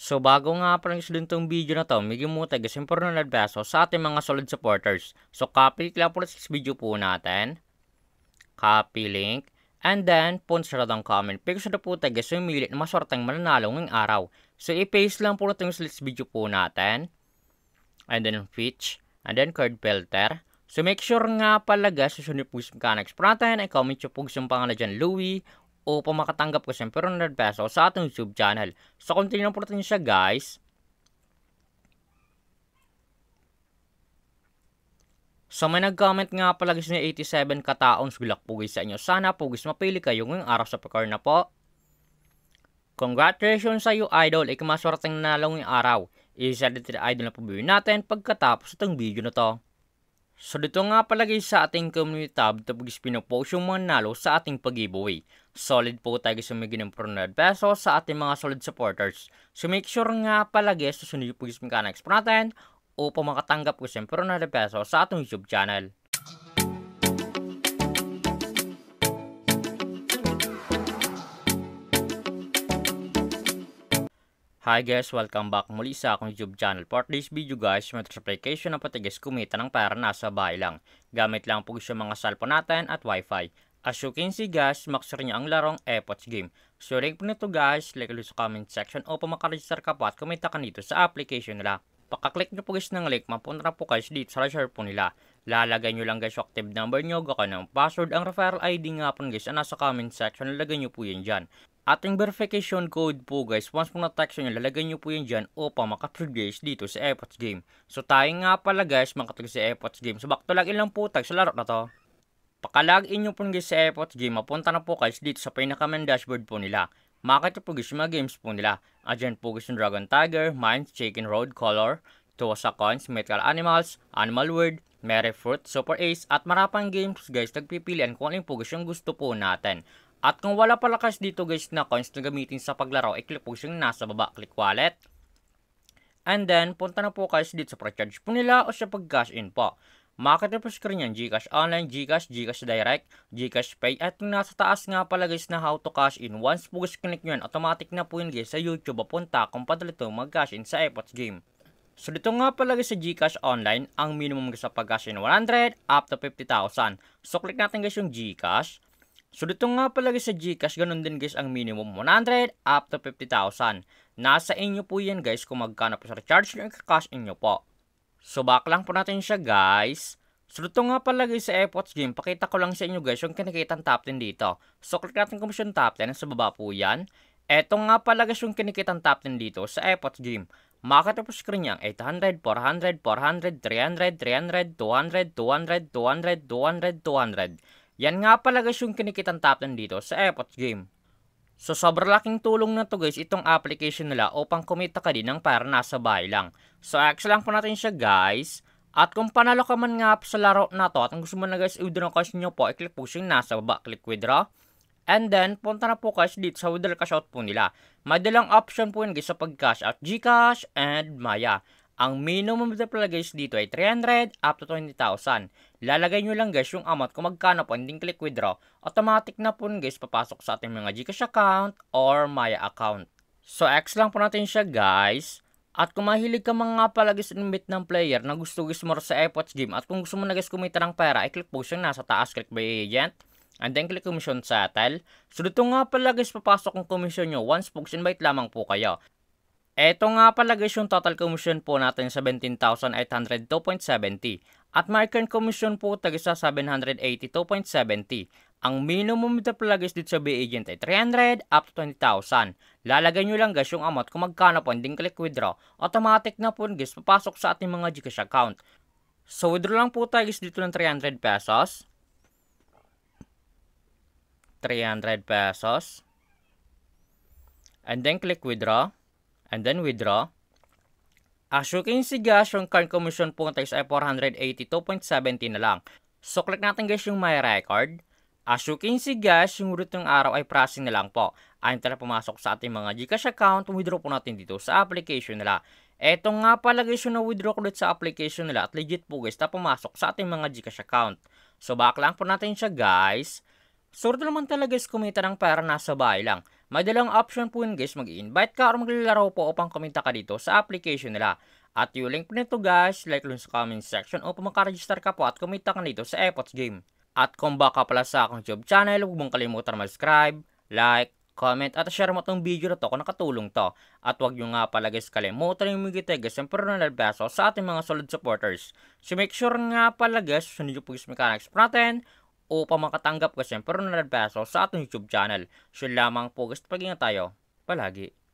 So bago nga pala yung tong video na to, bigyan mo tayo kasi peso sa ating mga solid supporters. So copy lang po sa video po natin. Copy link. And then, punta sa ang comment. Pero sa po tayo kasi umili na maswarteng mananalo ngayong araw. So i-paste lang po natin yung video po natin. And then pitch. And then card filter. So make sure nga pala guys, susunod po sa mechanics po natin, ay comment nyo po yung pangalan dyan, Louie, o pa makatanggap ko siyempre 100 peso sa ating YouTube channel. So continue po natin siya guys. So may nag-comment nga pala guys na 87 kataons, gulak po guys sa inyo. Sana po guys mapili kayo ngayong araw sa pagkar na po. Congratulations sa iyo idol, ikamaswarteng nanalo ngayong araw. Isa dito idol na po natin pagkatapos itong video na to. So dito nga palagay sa ating community tab, tapos pinopost yung mga nalo sa ating pag-giveaway. Solid po tayo sa may ginang 400 pesos sa ating mga solid supporters. So make sure nga palagay susunod yung pag-giveaway mechanics po natin upang makatanggap ko siyempre 400 pesos sa ating YouTube channel. Hi guys, welcome back muli sa akong YouTube channel. For this video guys, may application na patigas kumita ng pera nasa bahay lang. Gamit lang po sa mga cellphone natin at wifi. As you can see guys, maksar niya ang larong Epoch Game. So link po nito guys, like sa comment section o makaregister ka po at kumita ka nito sa application nila. Pakaklik nyo po guys ng link, mapunta na po guys dito sa share po nila. Lalagay nyo lang guys yung active number nyo, gaka ng password, ang referral ID nga po guys, nasa comment section, lalagay nyo po yan dyan. Ating verification code po guys, once po na-text nyo, lalagay nyo po yan dyan upang makatrigger dito sa Epoch Game. So tayo nga pala guys, makatrigger sa Epoch Game. So back to login lang po tayo sa laro na to. Pakalagin nyo po guys sa Epoch Game, mapunta na po guys dito sa pinaka-main dashboard po nila. Makita po guys yung mga games po nila. Adyan po guys yung Dragon Tiger, Mines, Chicken Road, Color, Tuosa Coins, Mythical Animals, Animal World, Merry Fruit, Super Ace, at marapang games guys, nagpipilian kung alin po guys yung gusto po natin. At kung wala pala guys dito guys na coins na gamitin sa paglaro, i-click po yung nasa baba, click wallet. And then, punta na po guys dito sa pre-charge po nila o sa pag-cash in po. Makita po screen yan, GCash Online, GCash, GCash Direct, GCash Pay. At yung nasa taas nga pala guys na how to cash in. Once po guys click nyo yan, automatic na po yun guys sa YouTube papunta kung padala ito mag-cash in sa Epoch Game. So dito nga pala guys sa GCash Online, ang minimum guys sa pag-cash in 100 up to 50,000. So click natin guys yung GCash. So dito nga pala guys sa GCash, ganun din guys ang minimum 100 up to 50,000. Nasa inyo po yan guys kung magkano po sa recharge nyo, i-cash in nyo po. So back lang po natin siya guys. So dito nga pala guys sa Epoch Game, pakita ko lang sa inyo guys yung kinikita top 10 dito. So click natin commission top 10, sa baba po yan. Eto nga pala guys yung kinikita top 10 dito sa Epoch Game. Makita po screen niya 800, 400, 400, 300, 300, 200, 200, 200, 200, 200. Yan nga pala guys yung kinikitang top 10 dito sa Epoch Game. So sobrang laking tulong na to guys itong application nila upang kumita ka din ng pera nasa bahay lang. So actually lang po natin siya guys. At kung panalo ka man nga sa laro na to at kung gusto mo na guys i-withdraw cash nyo po, i-click po yung nasa baba, click withdraw. And then punta na po guys dito sa withdraw cash out po nila. May dalang option po yun guys sa pag-cash out, GCash and Maya. Ang minimum withdrawal guys dito ay 300 up to 20,000. Lalagay nyo lang guys yung amount kung magkano po, hindi click withdraw. Automatic na po guys papasok sa ating mga GCash account or Maya account. So X lang po natin siya guys. At kung mahilig ka mga pala guys invite ng player na gusto guys mo sa Epoch Game at kung gusto mo na guys kumita ng pera, i-click po siya nasa taas, click by agent. And then click commission settle. So dito nga pala guys papasok ang commission nyo once po invite lamang po kayo. Eto nga pala guys yung total commission po natin 17,802.70 at my current commission po taga sa 782.70. Ang minimum dito pala guys dito sa B-Agent ay 300 up to 20,000. Lalagay nyo lang guys yung amount kung magkano po, hindi click withdraw. Automatic na po guys papasok sa ating mga GCash account. So withdraw lang po tayo guys dito ng 300 pesos. 300 pesos. And then click withdraw. And then withdraw. As you can see guys, yung current commission po tayo ay 482.70 na lang. So click natin guys yung my record. As you can see guys, yung root ng araw ay processing na lang po. Ayun tala pumasok sa ating mga GCash account, withdraw po natin dito sa application nila. Eto nga pala guys yung na-withdraw ko dito sa application nila at legit po guys na pumasok sa ating mga GCash account. So back lang po natin siya guys. So ito naman talaga guys kumita ng pera nasa bahay lang. May dalawang option po yun guys, mag-invite ka or maglalaro po upang kumita ka dito sa application nila. At yung link po nito guys, like lang sa comment section upang makaregister ka po at kumita ka dito sa Epots Game. At kung baka pala sa akong YouTube channel, huwag mong kalimutan mag-subscribe, like, comment at share mo tong video na to kung nakatulong to. At huwag nyo nga pala guys kalimutan yung migite guys ang personal beso sa ating mga solid supporters. So make sure nga pala guys, sunod yung guys mechanics natin upang makatanggap guys ang personal beso sa ating YouTube channel. So lamang po guys, pag-ingat tayo palagi.